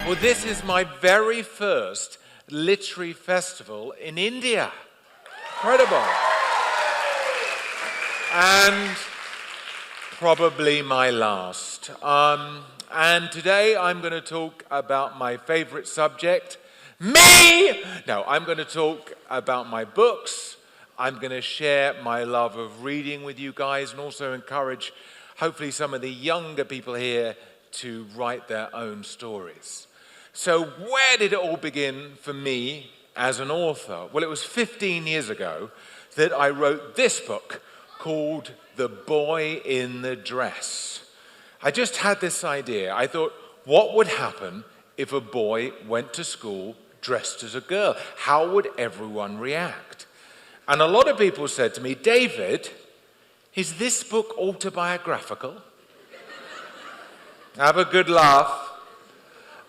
Well, this is my very first literary festival in India. Incredible. And probably my last. And today I'm going to talk about my favorite subject, me! No, I'm going to talk about my books. I'm going to share my love of reading with you guys and also encourage, hopefully, some of the younger people here to write their own stories. So where did it all begin for me as an author? Well, it was 15 years ago that I wrote this book called The Boy in the Dress. I just had this idea. I thought, what would happen if a boy went to school dressed as a girl? How would everyone react? And a lot of people said to me, David, is this book autobiographical? Have a good laugh.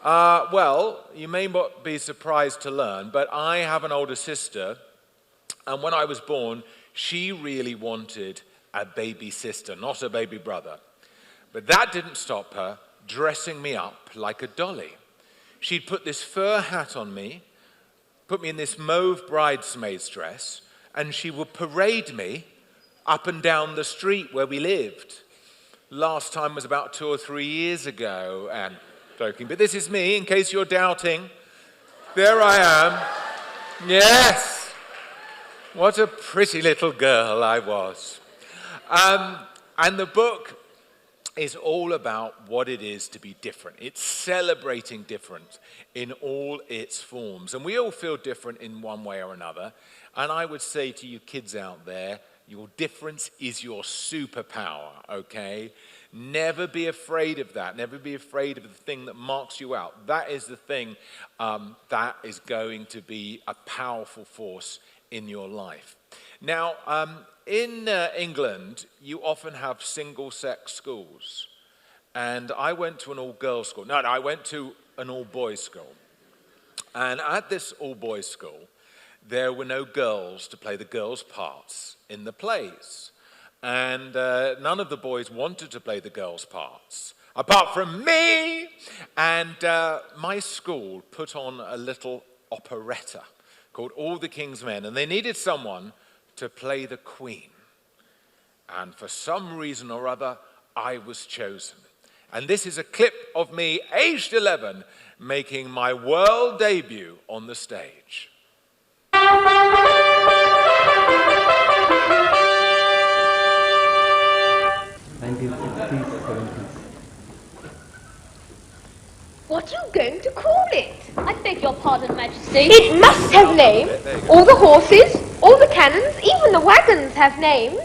Well, you may not be surprised to learn, but I have an older sister, and when I was born, she really wanted a baby sister, not a baby brother. But that didn't stop her dressing me up like a dolly. She'd put this fur hat on me, put me in this mauve bridesmaid's dress, and she would parade me up and down the street where we lived. Last time was about 2 or 3 years ago, and joking, but this is me, in case you're doubting. There I am. Yes! What a pretty little girl I was. And the book is all about what it is to be different. It's celebrating difference in all its forms. And we all feel different in one way or another. And I would say to you kids out there, your difference is your superpower, okay? Never be afraid of that. Never be afraid of the thing that marks you out. That is the thing that is going to be a powerful force in your life. Now, in England, you often have single-sex schools. And I went to an all-girls school. No, I went to an all-boys school. And at this all-boys school, there were no girls to play the girls' parts in the plays. And none of the boys wanted to play the girls' parts, apart from me. And my school put on a little operetta called All the King's Men, and they needed someone to play the Queen. And for some reason or other, I was chosen. And this is a clip of me, aged 11, making my world debut on the stage. What are you going to call it? I beg your pardon, Majesty. It must have names. All the horses, all the cannons, even the wagons have names.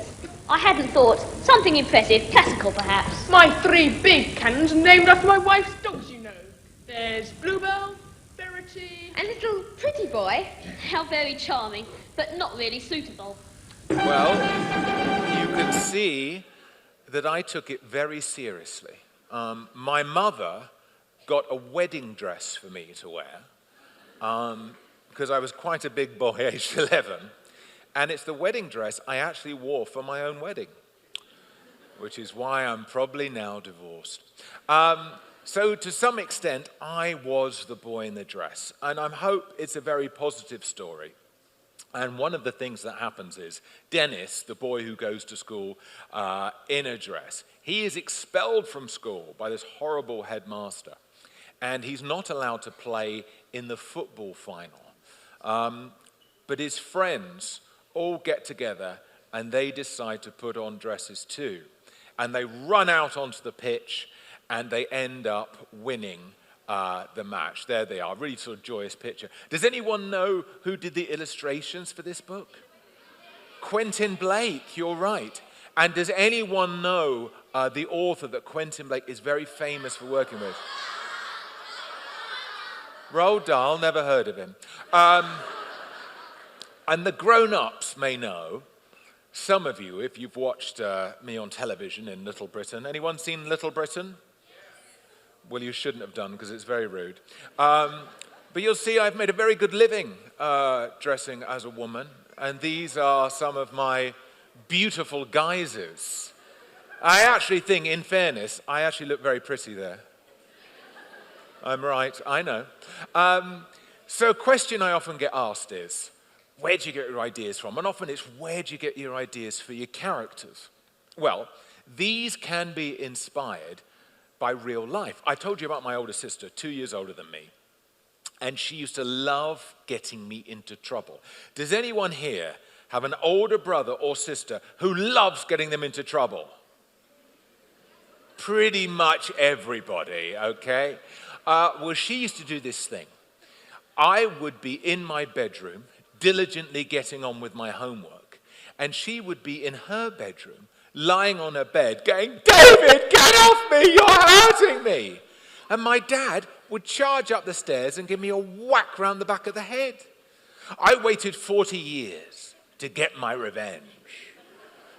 I hadn't thought. Something impressive, classical perhaps. My 3 big cannons are named after my wife's dogs, you know. There's Bluebell, Verity... And little pretty boy. How very charming, but not really suitable. Well, you can see that I took it very seriously. My mother got a wedding dress for me to wear because I was quite a big boy, aged 11. And it's the wedding dress I actually wore for my own wedding, which is why I'm probably now divorced. So to some extent, I was the boy in the dress. And I hope it's a very positive story. And one of the things that happens is Dennis, the boy who goes to school in a dress, he is expelled from school by this horrible headmaster. And he's not allowed to play in the football final. But his friends all get together and they decide to put on dresses too. And they run out onto the pitch and they end up winning the match. There they are, really sort of joyous picture. Does anyone know who did the illustrations for this book? Quentin Blake, you're right. And does anyone know the author that Quentin Blake is very famous for working with? Roald Dahl, never heard of him. And the grown-ups may know, some of you, if you've watched me on television in Little Britain. Anyone seen Little Britain? Well, you shouldn't have done because it's very rude. But you'll see I've made a very good living dressing as a woman. And these are some of my beautiful guises. I actually think, in fairness, I actually look very pretty there. I'm right, I know. So a question I often get asked is, where do you get your ideas from? And often it's, where do you get your ideas for your characters? Well, these can be inspired by real life. I told you about my older sister, 2 years older than me, and she used to love getting me into trouble. Does anyone here have an older brother or sister who loves getting them into trouble? Pretty much everybody, okay? Well, she used to do this thing. I would be in my bedroom, diligently getting on with my homework, and she would be in her bedroom, lying on her bed, going, "David, get off me, you're hurting me." And my dad would charge up the stairs and give me a whack round the back of the head. I waited 40 years to get my revenge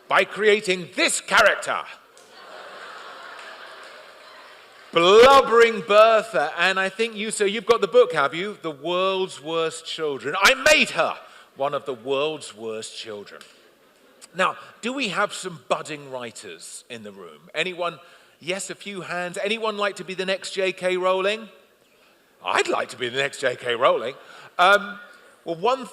by creating this character. Blubbering Bertha, and I think you've got the book, have you? The World's Worst Children. I made her one of the world's worst children. Now, do we have some budding writers in the room? Anyone? Yes, a few hands. Anyone like to be the next J.K. Rowling? I'd like to be the next J.K. Rowling. Well, one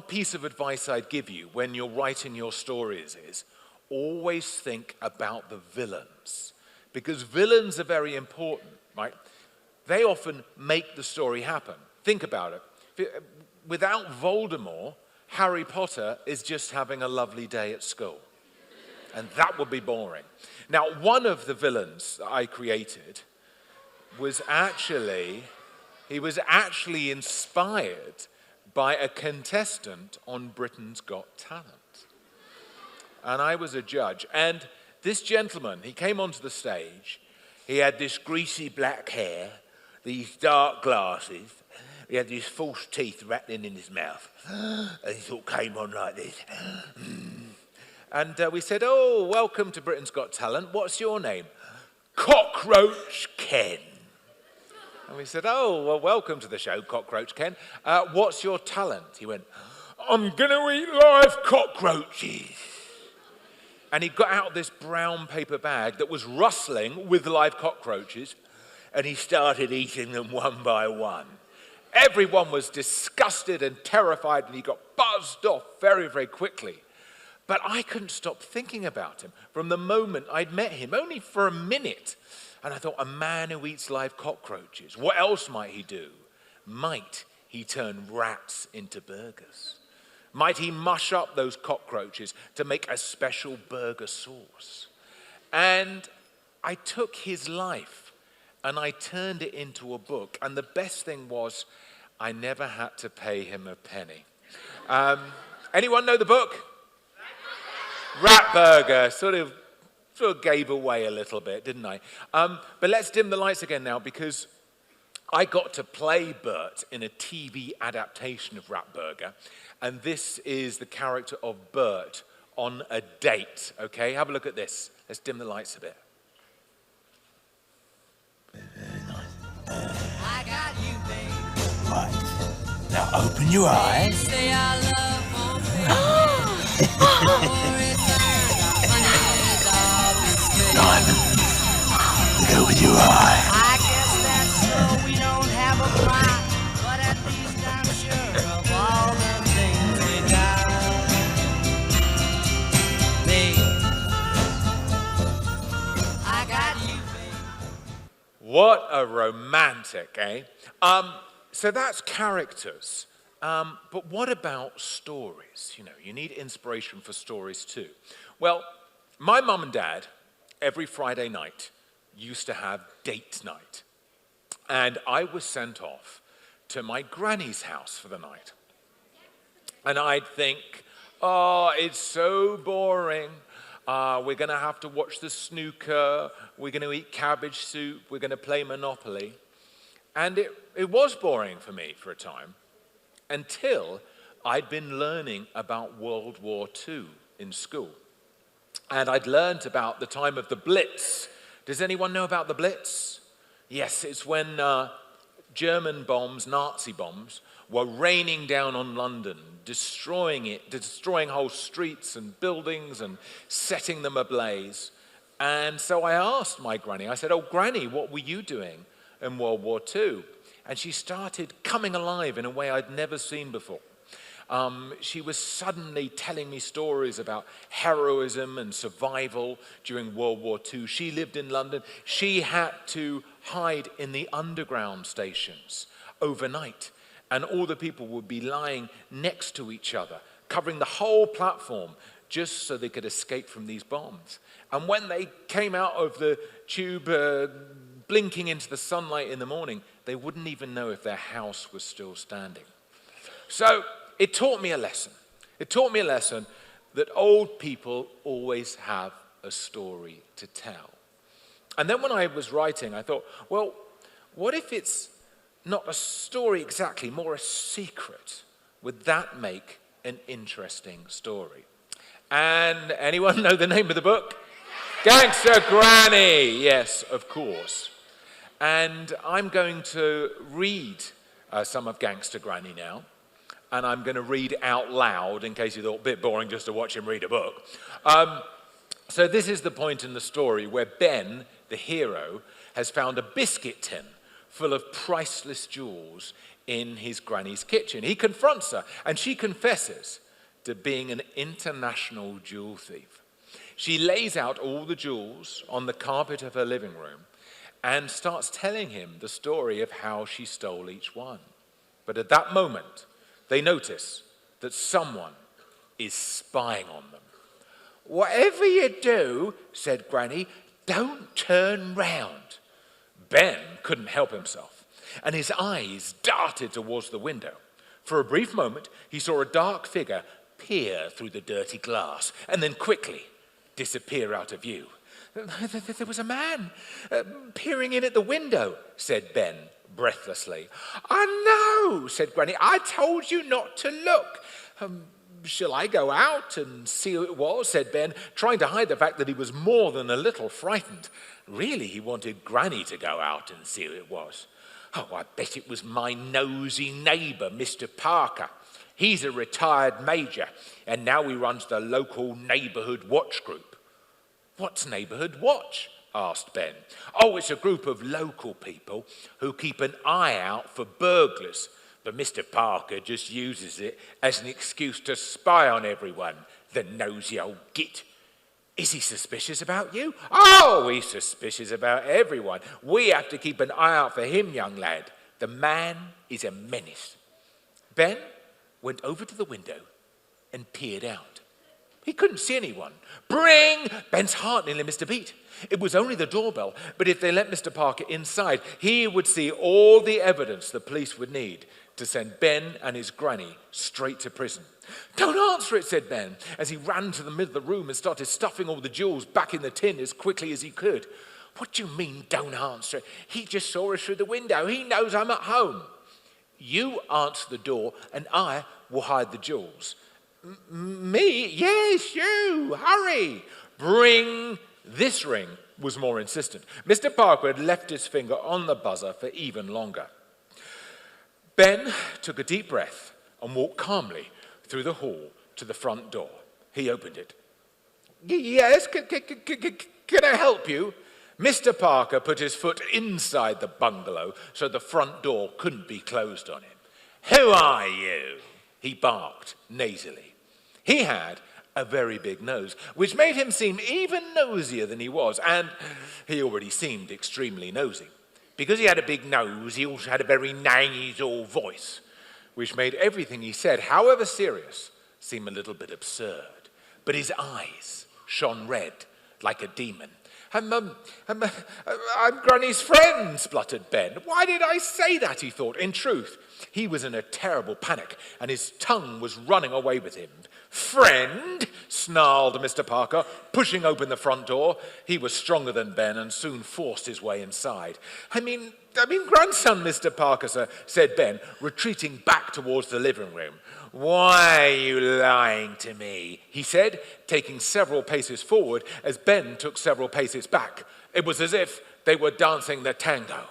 piece of advice I'd give you when you're writing your stories is always think about the villains. Because villains are very important, right? They often make the story happen. Think about it. Without Voldemort, Harry Potter is just having a lovely day at school. And that would be boring. Now, one of the villains that I created was actually inspired by a contestant on Britain's Got Talent. And I was a judge. And this gentleman, he came onto the stage. He had this greasy black hair, these dark glasses. He had these false teeth rattling in his mouth. And he sort of came on like this. And we said, "Oh, welcome to Britain's Got Talent. What's your name?" "Cockroach Ken." And we said, "Oh, well, welcome to the show, Cockroach Ken. What's your talent?" He went, "I'm going to eat live cockroaches." And he got out this brown paper bag that was rustling with live cockroaches, and he started eating them one by one. Everyone was disgusted and terrified, and he got buzzed off very, very quickly. But I couldn't stop thinking about him from the moment I'd met him, only for a minute. And I thought, a man who eats live cockroaches, what else might he do? Might he turn rats into burgers? Might he mush up those cockroaches to make a special burger sauce? And I took his life and I turned it into a book. And the best thing was, I never had to pay him a penny. Anyone know the book? Rat Burger. Sort of gave away a little bit, didn't I? But let's dim the lights again now, because I got to play Bert in a TV adaptation of Rat Burger. And this is the character of Bert on a date, okay? Have a look at this. Let's dim the lights a bit. I got you, babe. Right. Now open your eyes. Say I love look with your eye. I guess that's so we don't have a plot, but at least I'm sure of all the things we got. Babe, I got you, babe. What a romantic, eh? So that's characters. But what about stories? You know, you need inspiration for stories too. Well, my mum and dad, every Friday night, used to have date night. And I was sent off to my granny's house for the night. And I'd think, oh, it's so boring. We're going to have to watch the snooker. We're going to eat cabbage soup. We're going to play Monopoly. And it was boring for me for a time, until I'd been learning about World War II in school. And I'd learned about the time of the Blitz. Does anyone know about the Blitz? Yes, it's when German bombs, Nazi bombs, were raining down on London, destroying whole streets and buildings and setting them ablaze. And so I asked my granny, I said, "Oh, Granny, what were you doing in World War II. And she started coming alive in a way I'd never seen before. She was suddenly telling me stories about heroism and survival during World War II. She lived in London. She had to hide in the underground stations overnight. And all the people would be lying next to each other, covering the whole platform, just so they could escape from these bombs. And when they came out of the tube, blinking into the sunlight in the morning, they wouldn't even know if their house was still standing. So it taught me a lesson. It taught me a lesson that old people always have a story to tell. And then when I was writing, I thought, well, what if it's not a story exactly, more a secret? Would that make an interesting story? And anyone know the name of the book? Gangster Granny. Yes, of course. And I'm going to read some of Gangster Granny now. And I'm going to read out loud in case you thought a bit boring just to watch him read a book. So this is the point in the story where Ben, the hero, has found a biscuit tin full of priceless jewels in his granny's kitchen. He confronts her, and she confesses to being an international jewel thief. She lays out all the jewels on the carpet of her living room and starts telling him the story of how she stole each one. But at that moment, they notice that someone is spying on them. "Whatever you do," said Granny, "don't turn round." Ben couldn't help himself, and his eyes darted towards the window. For a brief moment, he saw a dark figure peer through the dirty glass, and then quickly disappear out of view. "There was a man peering in at the window," said Ben breathlessly. "I know," said Granny. "I told you not to look." "Shall I go out and see who it was?" said Ben, trying to hide the fact that he was more than a little frightened. Really, he wanted Granny to go out and see who it was. "Oh, I bet it was my nosy neighbour, Mr. Parker. He's a retired major, and now he runs the local neighbourhood watch group." "What's neighbourhood watch?" asked Ben. "Oh, it's a group of local people who keep an eye out for burglars. But Mr. Parker just uses it as an excuse to spy on everyone, the nosy old git." "Is he suspicious about you?" "Oh, he's suspicious about everyone. We have to keep an eye out for him, young lad. The man is a menace." Ben went over to the window and peered out. He couldn't see anyone. "Bring!" Ben's heart nearly missed a beat. It was only the doorbell, but if they let Mr. Parker inside, he would see all the evidence the police would need to send Ben and his granny straight to prison. "Don't answer it," said Ben, as he ran to the middle of the room and started stuffing all the jewels back in the tin as quickly as he could. "What do you mean, don't answer it? He just saw us through the window. He knows I'm at home." "You answer the door and I will hide the jewels." "Me? Yes, you. Hurry." "Bring this ring," was more insistent. Mr. Parker had left his finger on the buzzer for even longer. Ben took a deep breath and walked calmly through the hall to the front door. He opened it. "Yes, can I help you?" Mr. Parker put his foot inside the bungalow so the front door couldn't be closed on him. "Who are you?" he barked nasally. He had a very big nose, which made him seem even nosier than he was, and he already seemed extremely nosy. Because he had a big nose, he also had a very nasal voice, which made everything he said, however serious, seem a little bit absurd. But his eyes shone red like a demon. I'm Granny's friend," spluttered Ben. "Why did I say that?" he thought. In truth, he was in a terrible panic, and his tongue was running away with him. "Friend?" snarled Mr. Parker, pushing open the front door. He was stronger than Ben and soon forced his way inside. I mean grandson, Mr. Parker, sir," said Ben, retreating back towards the living room. "Why are you lying to me?" he said, taking several paces forward as Ben took several paces back. It was as if they were dancing the tango.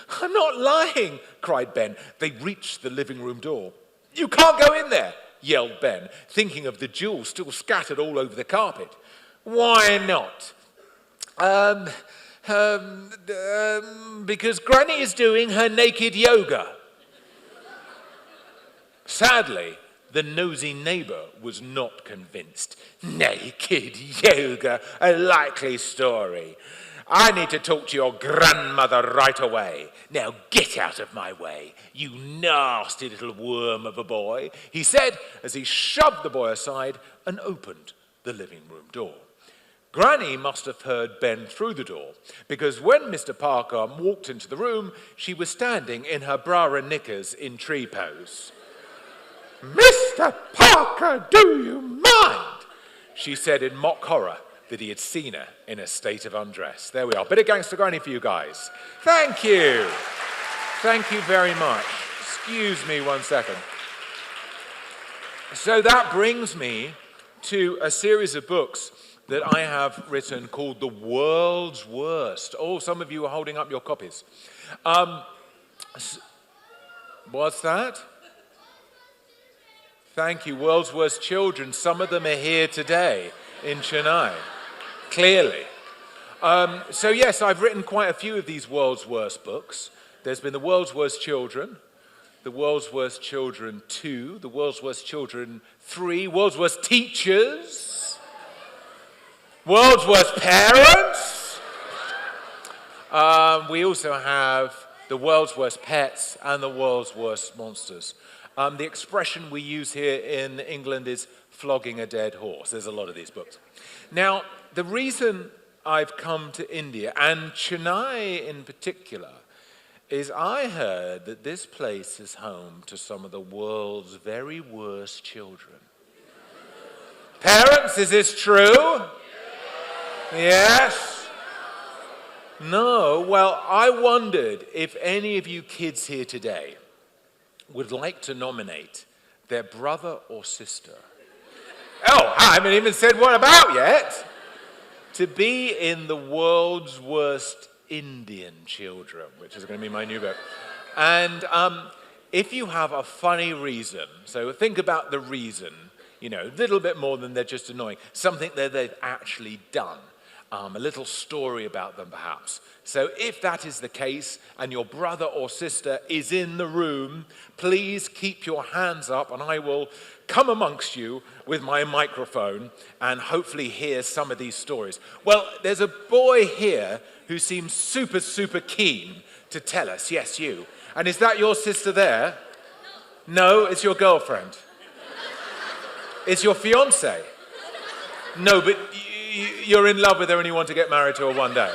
"I'm not lying," cried Ben. They reached the living room door. "You can't go in there," yelled Ben, thinking of the jewels still scattered all over the carpet. "Why not?" Because Granny is doing her naked yoga. Sadly, the nosy neighbour was not convinced. Naked yoga, a likely story. I need to talk to your grandmother right away. Now get out of my way, you nasty little worm of a boy, he said as he shoved the boy aside and opened the living room door. Granny must have heard Ben through the door, because when Mr. Parker walked into the room, she was standing in her bra and knickers in tree pose. Mr. Parker, do you mind? She said in mock horror that he had seen her in a state of undress. There we are. Bit of Gangster Granny for you guys. Thank you. Thank you very much. Excuse me 1 second. So that brings me to a series of books that I have written called The World's Worst. Oh, some of you are holding up your copies. What's that? Thank you, World's Worst Children. Some of them are here today in Chennai, clearly. So yes, I've written quite a few of these World's Worst books. There's been The World's Worst Children, The World's Worst Children 2, The World's Worst Children 3, World's Worst Teachers, World's Worst Parents. We also have The World's Worst Pets and The World's Worst Monsters. The expression we use here in England is flogging a dead horse. There's a lot of these books. Now, the reason I've come to India, and Chennai in particular, is I heard that this place is home to some of the world's very worst children. Parents, is this true? Yes? No? Well, I wondered if any of you kids here today would like to nominate their brother or sister. Oh, I haven't even said what about yet. To be in the world's worst Indian children, which is going to be my new book. And if you have a funny reason, so think about the reason, you know, a little bit more than they're just annoying, something that they've actually done. A little story about them, perhaps. So if that is the case, and your brother or sister is in the room, please keep your hands up, and I will come amongst you with my microphone and hopefully hear some of these stories. Well, there's a boy here who seems super, super keen to tell us. Yes, you. And is that your sister there? No, it's your girlfriend. It's your fiancé. No, but you're in love with her and you want to get married to her one day.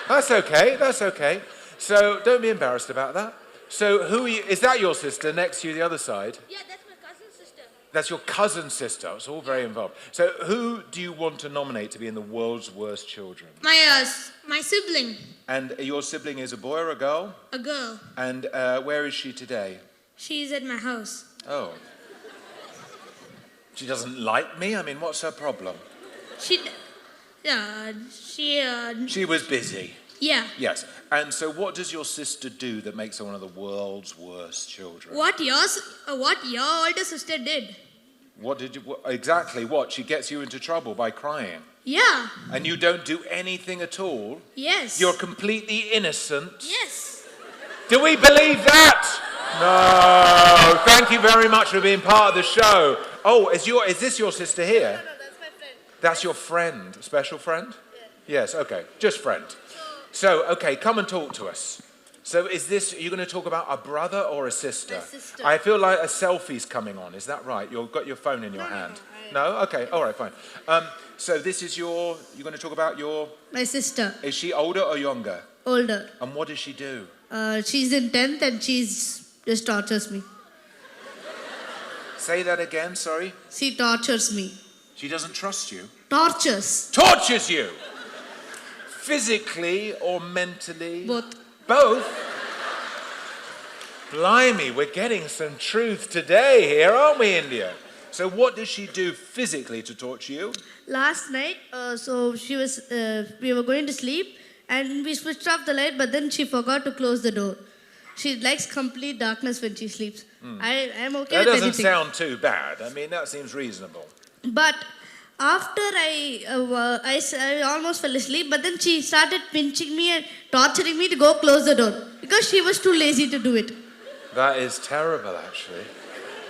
That's okay, that's okay. So don't be embarrassed about that. So is that your sister next to you the other side? Yeah, that's my cousin's sister. That's your cousin's sister. It's all very involved. So who do you want to nominate to be in the world's worst children? My sibling. And your sibling is a boy or a girl? A girl. And where is she today? She's at my house. Oh. She doesn't like me? I mean, what's her problem? She was busy. Yeah. Yes. And so what does your sister do that makes her one of the world's worst children? What your older sister did. Exactly what? She gets you into trouble by crying. Yeah. And you don't do anything at all? Yes. You're completely innocent? Yes. Do we believe that? No. Thank you very much for being part of the show. Oh, is this your sister here? No, that's my friend. That's your friend? Special friend? Yeah. Yes, okay. Just friend. So, okay, come and talk to us. So are you going to talk about a brother or a sister? My sister. I feel like a selfie's coming on. Is that right? You've got your phone in your hand. No? Okay, all right, fine. So this is you're going to talk about my sister. Is she older or younger? Older. And what does she do? She's in 10th and she's just tortures me. Say that again, sorry? She tortures me. She doesn't trust you? Tortures. Tortures you! Physically or mentally? Both. Both? Blimey, we're getting some truth today here, aren't we, India? So what does she do physically to torture you? Last night, we were going to sleep and we switched off the light, but then she forgot to close the door. She likes complete darkness when she sleeps. I'm okay with anything. That doesn't sound too bad. I mean, that seems reasonable. But after I almost fell asleep, but then she started pinching me and torturing me to go close the door because she was too lazy to do it. That is terrible, actually.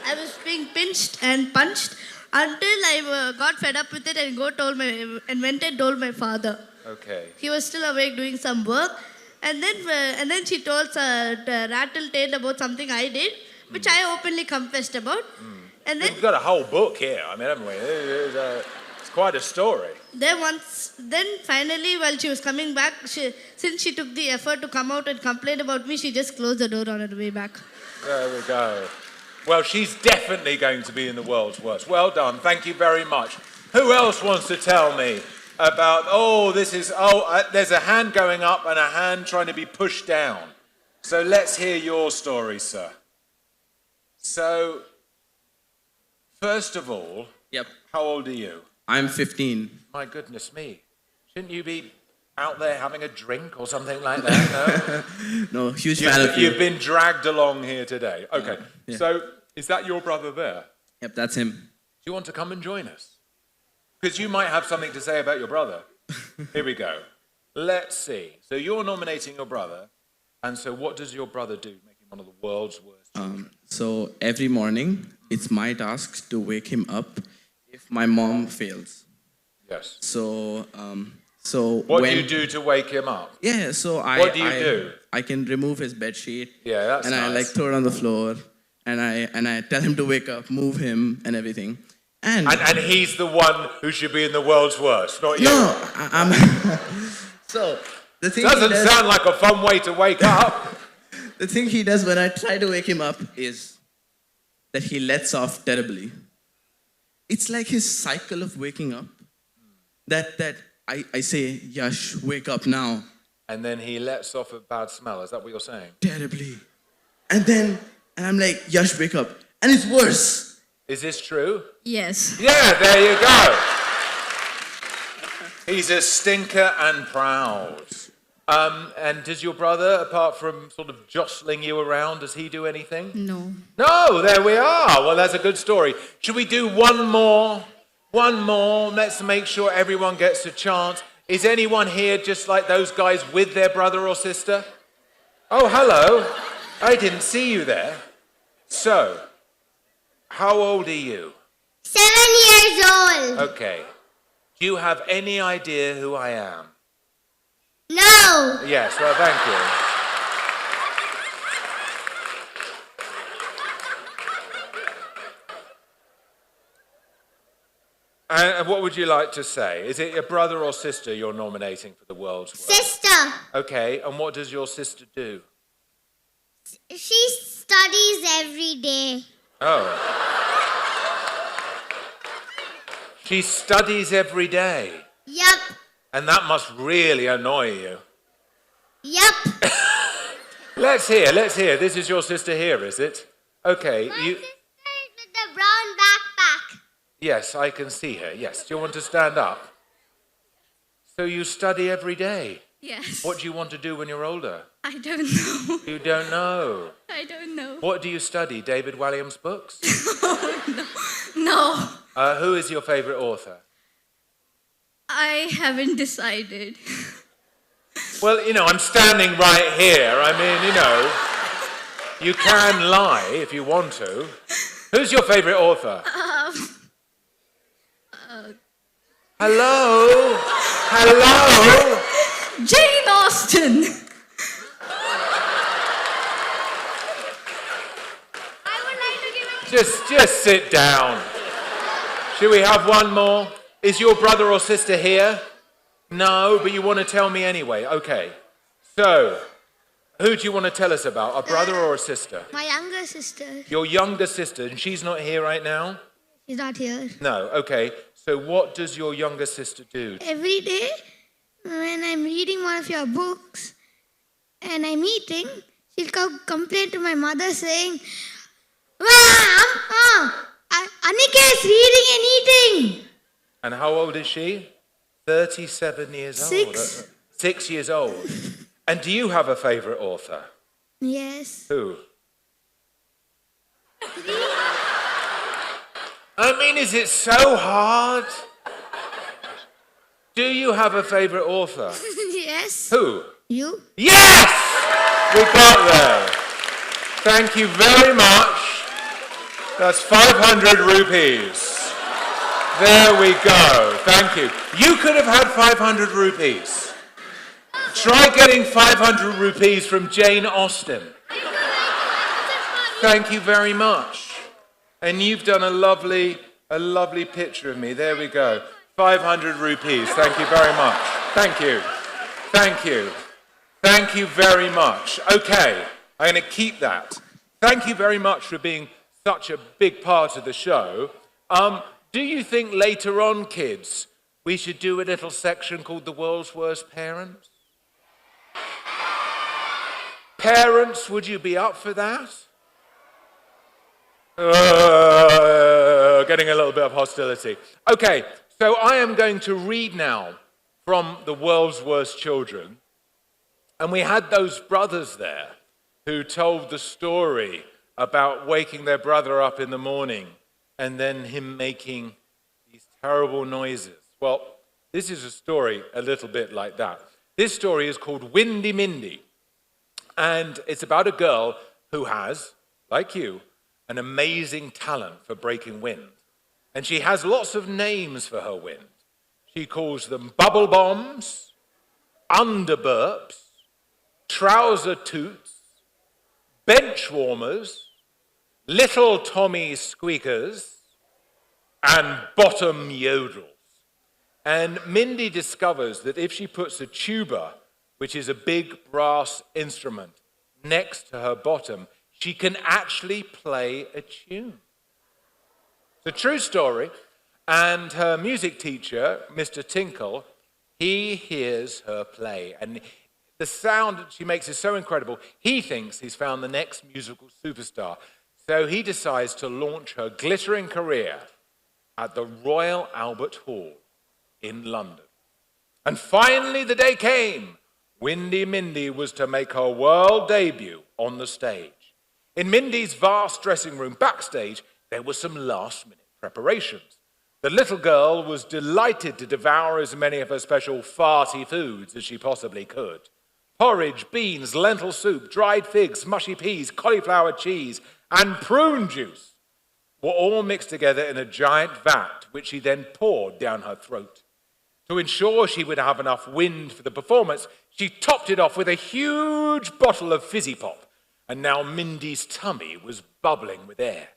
I was being pinched and punched until I got fed up with it and went and told my father. Okay. He was still awake doing some work, and then she told a rattle tale about something I did, which I openly confessed about. And then We've got a whole book here, I mean, haven't we? It's quite a story. then finally, while she was coming back, since she took the effort to come out and complain about me, she just closed the door on her way back. There we go. Well, she's definitely going to be in the world's worst. Well done. Thank you very much. Who else wants to tell me about, there's a hand going up and a hand trying to be pushed down. So let's hear your story, sir. So, first of all, Yep. how old are you? I'm 15. My goodness me. Shouldn't you be out there having a drink or something like that? No? No, huge fan of you. You've been dragged along here today. Okay. Yeah. So, is that your brother there? Yep, that's him. Do you want to come and join us? Because you might have something to say about your brother. Here we go. Let's see. So you're nominating your brother, and so what does your brother do, make him one of the world's worst? So every morning, it's my task to wake him up if my mom fails. Yes. So, What do you do to wake him up? Yeah, so What do you do? I can remove his bed sheet. Yeah, that's and nice. I throw it on the floor, and I tell him to wake up, move him, and everything. And he's the one who should be in the world's worst, not you. no, I'm. So the thing Doesn't sound like a fun way to wake up. The thing he does when I try to wake him up is that he lets off terribly. It's like his cycle of waking up. That I say, Yash, wake up now. And then he lets off a bad smell. Is that what you're saying? Terribly. And I'm like, Yash, wake up. And it's worse. Is this true? Yes. Yeah, there you go. He's a stinker and proud. And does your brother, apart from sort of jostling you around, does he do anything? No. No, there we are. Well, that's a good story. Should we do one more? One more. Let's make sure everyone gets a chance. Is anyone here just like those guys with their brother or sister? Oh, hello. I didn't see you there. So, how old are you? 7 years old. Okay. Do you have any idea who I am? No. Yes, well, thank you. And what would you like to say? Is it your brother or sister you're nominating for the world's worst? Sister. Okay, and what does your sister do? She studies every day. Oh. She studies every day. Yup. And that must really annoy you. Yup. Let's hear. This is your sister here, is it? Okay. My sister is with the brown backpack. Yes, I can see her. Yes. Do you want to stand up? So you study every day? Yes. What do you want to do when you're older? I don't know. You don't know. I don't know. What do you study? David Walliams books? No. Who is your favorite author? I haven't decided. Well, I'm standing right here. I mean, you can lie if you want to. Who's your favorite author? Hello? Hello? Jane Austen. I would like to give it. Just sit down. Should we have one more? Is your brother or sister here? No, but you want to tell me anyway. Okay. So, who do you want to tell us about? A brother or a sister? My younger sister. Your younger sister, and she's not here right now? She's not here. No, okay. So what does your younger sister do? Every day, when I'm reading one of your books and I'm eating, she'll complain to my mother saying, Anika is reading and eating. And how old is she? 37 years old. 6. 6 years old. And do you have a favorite author? Yes. Who? I mean, is it so hard? Do you have a favorite author? Yes. Who? You? Yes! We got there. Thank you very much. That's 500 rupees. There we go. Thank you. You could have had 500 rupees. Try getting 500 rupees from Jane Austen. Thank you very much. And you've done a lovely picture of me. There we go. 500 rupees. Thank you very much. Thank you. Thank you. Thank you very much. Okay, I'm going to keep that. Thank you very much for being such a big part of the show. Do you think later on, kids, we should do a little section called The World's Worst Parents? Parents, would you be up for that? Getting a little bit of hostility. Okay, so I am going to read now from The World's Worst Children. And we had those brothers there who told the story about waking their brother up in the morning and then him making these terrible noises. Well, this is a story a little bit like that. This story is called Windy Mindy. And it's about a girl who has, like you, an amazing talent for breaking wind. And she has lots of names for her wind. She calls them bubble bombs, underburps, trouser toots, bench warmers, little Tommy squeakers, and bottom yodels. And Mindy discovers that if she puts a tuba, which is a big brass instrument, next to her bottom, she can actually play a tune. It's a true story, and her music teacher, Mr. Tinkle, he hears her play, and the sound that she makes is so incredible, he thinks he's found the next musical superstar. So he decides to launch her glittering career at the Royal Albert Hall in London. And finally the day came. Windy Mindy was to make her world debut on the stage. In Mindy's vast dressing room backstage, there were some last-minute preparations. The little girl was delighted to devour as many of her special farty foods as she possibly could. Porridge, beans, lentil soup, dried figs, mushy peas, cauliflower cheese, and prune juice were all mixed together in a giant vat, which she then poured down her throat. To ensure she would have enough wind for the performance, she topped it off with a huge bottle of fizzy pop, and now Mindy's tummy was bubbling with air.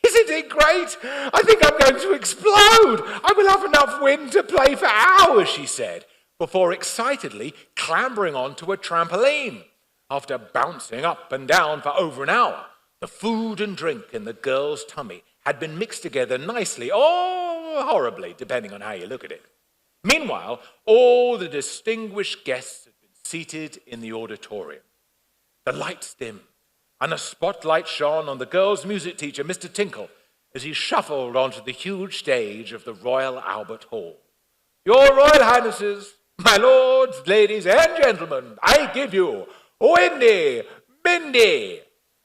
Isn't it great? I think I'm going to explode. I will have enough wind to play for hours, she said, before excitedly clambering onto a trampoline. After bouncing up and down for over an hour, the food and drink in the girl's tummy had been mixed together nicely, or horribly, depending on how you look at it. Meanwhile, all the distinguished guests had been seated in the auditorium. The lights dimmed, and a spotlight shone on the girl's music teacher, Mr. Tinkle, as he shuffled onto the huge stage of the Royal Albert Hall. Your Royal Highnesses, my lords, ladies, and gentlemen, I give you Windy Mindy.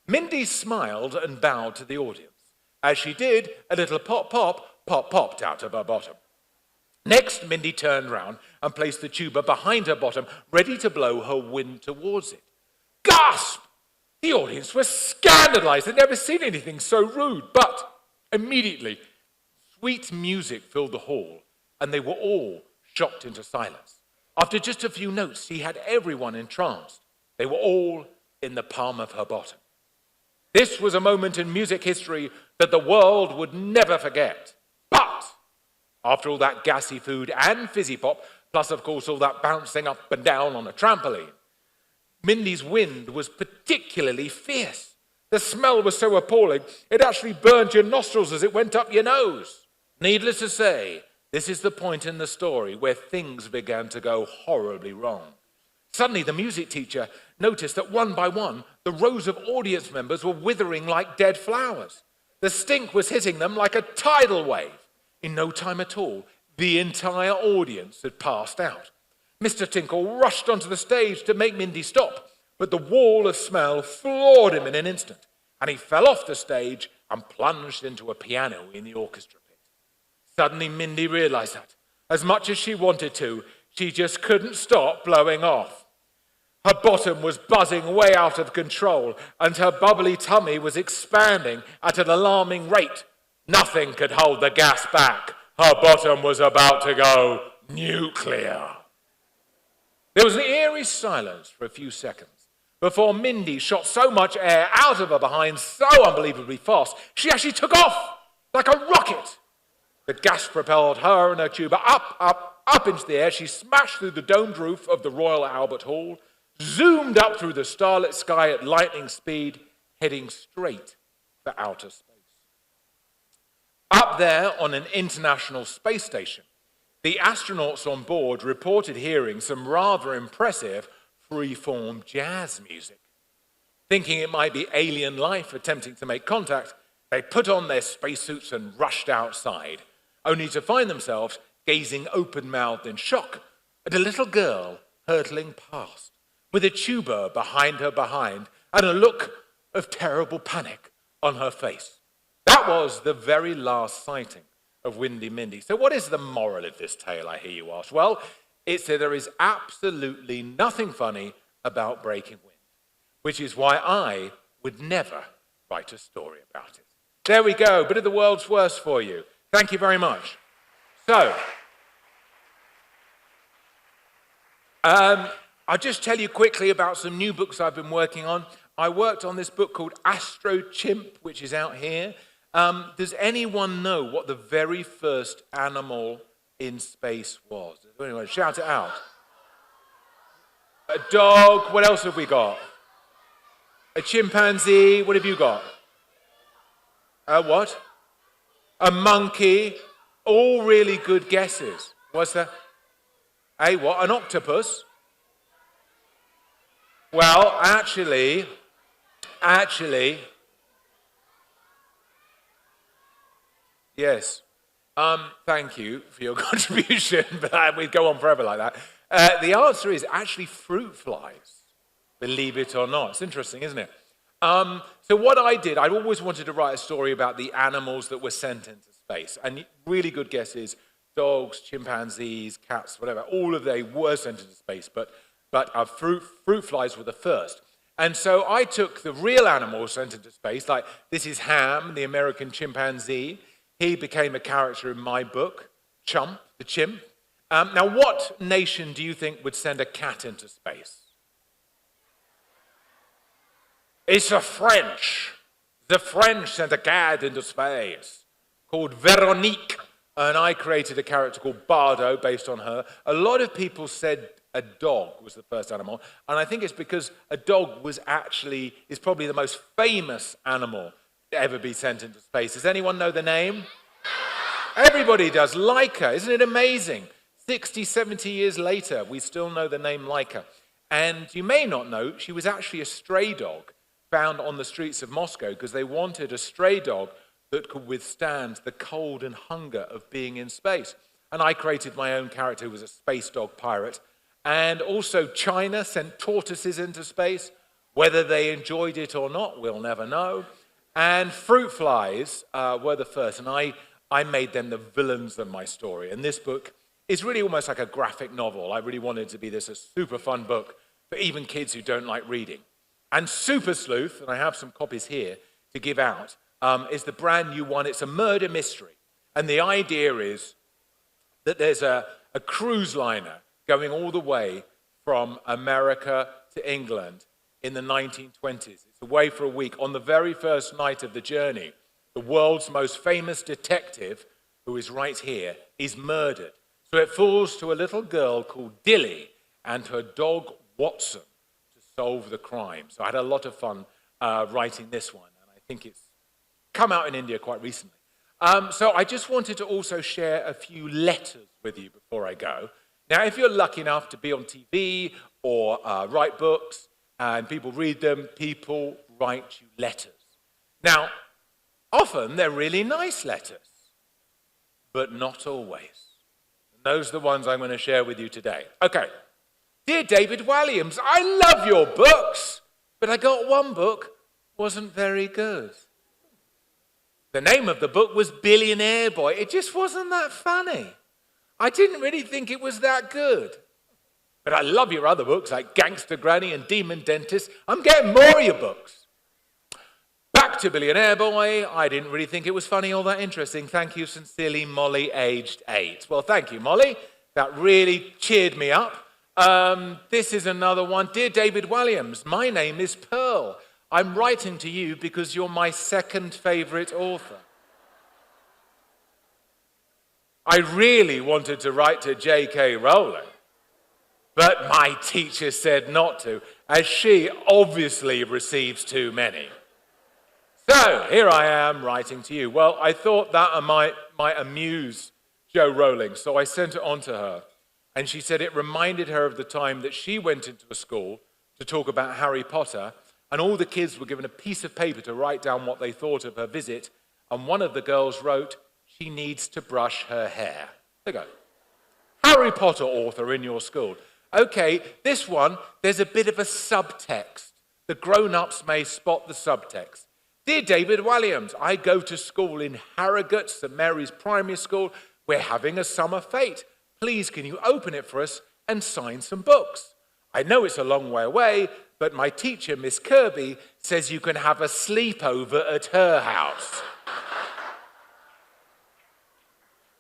Mindy smiled and bowed to the audience. As she did, a little pop popped out of her bottom. Next, Mindy turned round and placed the tuba behind her bottom, ready to blow her wind towards it. Gasp! The audience was scandalized. They'd never seen anything so rude. But immediately, sweet music filled the hall, and they were all shocked into silence. After just a few notes, she had everyone entranced. They were all in the palm of her bottom. This was a moment in music history that the world would never forget. But after all that gassy food and fizzy pop, plus, of course, all that bouncing up and down on a trampoline, Mindy's wind was particularly fierce. The smell was so appalling, it actually burned your nostrils as it went up your nose. Needless to say, this is the point in the story where things began to go horribly wrong. Suddenly, the music teacher noticed that one by one, the rows of audience members were withering like dead flowers. The stink was hitting them like a tidal wave. In no time at all, the entire audience had passed out. Mr. Tinkle rushed onto the stage to make Mindy stop, but the wall of smell floored him in an instant, and he fell off the stage and plunged into a piano in the orchestra pit. Suddenly, Mindy realized that, As much as she wanted to, she just couldn't stop blowing off. Her bottom was buzzing way out of control, and her bubbly tummy was expanding at an alarming rate. Nothing could hold the gas back. Her bottom was about to go nuclear. There was an eerie silence for a few seconds before Mindy shot so much air out of her behind so unbelievably fast, she actually took off like a rocket. The gas propelled her and her tuba up into the air. She smashed through the domed roof of the Royal Albert Hall, zoomed up through the starlit sky at lightning speed, heading straight for outer space. Up there on an international space station, the astronauts on board reported hearing some rather impressive free-form jazz music. Thinking it might be alien life attempting to make contact, they put on their spacesuits and rushed outside, only to find themselves gazing open-mouthed in shock at a little girl hurtling past, with a tuba behind and a look of terrible panic on her face. That was the very last sighting of Windy Mindy. So what is the moral of this tale, I hear you ask? Well, it's that there is absolutely nothing funny about breaking wind, which is why I would never write a story about it. There we go, bit of the world's worst for you. Thank you very much. So, I'll just tell you quickly about some new books I've been working on. I worked on this book called Astro Chimp, which is out here. Does anyone know what the very first animal in space was? Does anyone shout it out? A dog. What else have we got? A chimpanzee. What have you got? A what? A monkey. All really good guesses. What's that? A what? An octopus? Well, actually, yes. Thank you for your contribution, but we'd go on forever like that. The answer is actually fruit flies, believe it or not. It's interesting, isn't it? So what I did, I always wanted to write a story about the animals that were sent into space. And really good guesses, dogs, chimpanzees, cats, whatever, all of they were sent into space, but fruit flies were the first. And so I took the real animals sent into space, like this is Ham, the American chimpanzee. He became a character in my book, Chump, the chimp. Now, what nation do you think would send a cat into space? It's the French. The French sent a cat into space called Veronique, and I created a character called Bardo based on her. A lot of people said a dog was the first animal, and I think it's because a dog is probably the most famous animal to ever be sent into space. Does anyone know the name? Everybody does. Laika. Isn't it amazing? 60, 70 years later, we still know the name Laika. And you may not know, she was actually a stray dog found on the streets of Moscow because they wanted a stray dog that could withstand the cold and hunger of being in space. And I created my own character who was a space dog pirate. And also China sent tortoises into space. Whether they enjoyed it or not, we'll never know. And fruit flies were the first, and I made them the villains of my story. And this book is really almost like a graphic novel. I really wanted to be a super fun book for even kids who don't like reading. And Super Sleuth, and I have some copies here to give out, is the brand new one. It's a murder mystery. And the idea is that there's a cruise liner going all the way from America to England in the 1920s. It's away for a week. On the very first night of the journey, the world's most famous detective, who is right here, is murdered. So it falls to a little girl called Dilly and her dog Watson to solve the crime. So I had a lot of fun writing this one, and I think it's come out in India quite recently. So I just wanted to also share a few letters with you before I go. Now, if you're lucky enough to be on TV or write books, and people read them, people write you letters. Now, often they're really nice letters, but not always. And those are the ones I'm going to share with you today. Okay. Dear David Walliams, I love your books, but I got one book, wasn't very good. The name of the book was Billionaire Boy. It just wasn't that funny. I didn't really think it was that good. But I love your other books like Gangster Granny and Demon Dentist. I'm getting more of your books. Back to Billionaire Boy. I didn't really think it was funny or that interesting. Thank you sincerely, Molly, aged 8. Well, thank you, Molly. That really cheered me up. This is another one. Dear David Walliams, my name is Pearl. I'm writing to you because you're my second favorite author. I really wanted to write to J.K. Rowling, but my teacher said not to, as she obviously receives too many. So here I am writing to you. Well, I thought that might amuse Jo Rowling, so I sent it on to her. And she said it reminded her of the time that she went into a school to talk about Harry Potter, and all the kids were given a piece of paper to write down what they thought of her visit, and one of the girls wrote, she needs to brush her hair. There you go. Harry Potter author in your school. Okay, this one, there's a bit of a subtext. The grown-ups may spot the subtext. Dear David Walliams, I go to school in Harrogate, St Mary's Primary School. We're having a summer fete. Please, can you open it for us and sign some books? I know it's a long way away, but my teacher, Miss Kirby, says you can have a sleepover at her house.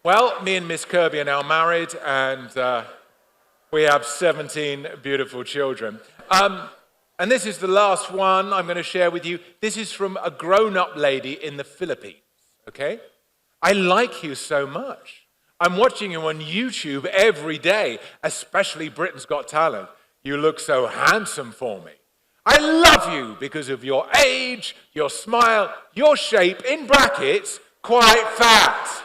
Well, me and Miss Kirby are now married, and we have 17 beautiful children. And this is the last one I'm going to share with you. This is from a grown-up lady in the Philippines, okay? I like you so much. I'm watching you on YouTube every day, especially Britain's Got Talent. You look so handsome for me. I love you because of your age, your smile, your shape, in brackets, quite fat.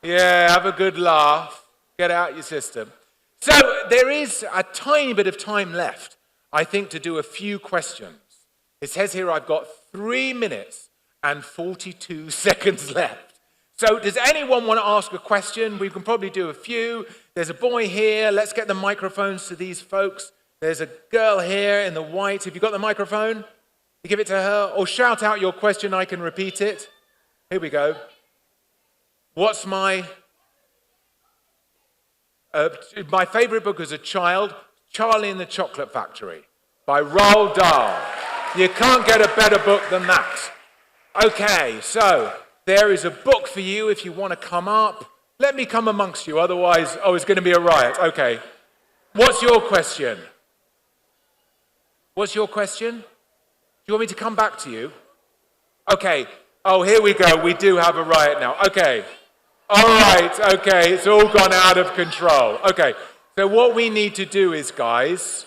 Yeah, have a good laugh. Get out your system. So there is a tiny bit of time left, I think, to do a few questions. It says here I've got 3 minutes and 42 seconds left. So does anyone want to ask a question? We can probably do a few. There's a boy here. Let's get the microphones to these folks. There's a girl here in the white. Have you got the microphone? You give it to her. Or shout out your question. I can repeat it. Here we go. What's my favorite book as a child? Charlie and the Chocolate Factory by Roald Dahl. You can't get a better book than that. Okay, so there is a book for you if you want to come up. Let me come amongst you, otherwise, it's going to be a riot. Okay. What's your question? What's your question? Do you want me to come back to you? Okay. Oh, here we go. We do have a riot now. Okay. All right. Okay. It's all gone out of control. Okay. So what we need to do is, guys,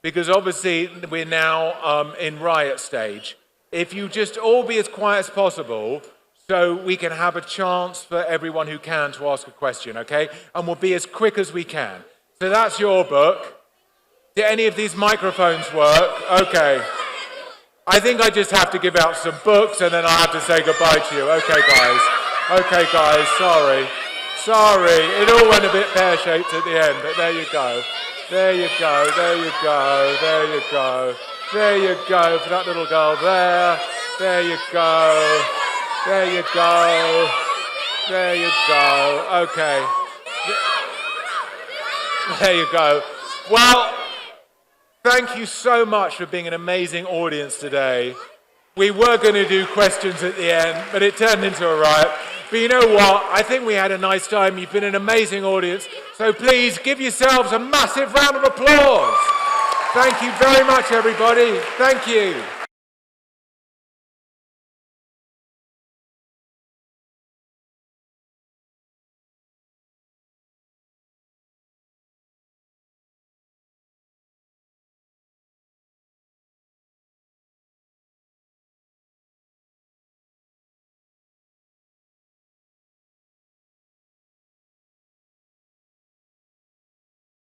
because obviously we're now in riot stage, if you just all be as quiet as possible so we can have a chance for everyone who can to ask a question, okay? And we'll be as quick as we can. So that's your book. Do any of these microphones work? Okay. I think I just have to give out some books and then I have to say goodbye to you. Okay, guys. Okay, guys. Sorry. It all went a bit pear-shaped at the end, but there you go. There you go. There you go. There you go. There you go for that little girl there. There you go. There you go. There you go. Okay. There you go. Well, thank you so much for being an amazing audience today. We were going to do questions at the end, but it turned into a riot. But you know what? I think we had a nice time. You've been an amazing audience. So please give yourselves a massive round of applause. Thank you very much, everybody. Thank you.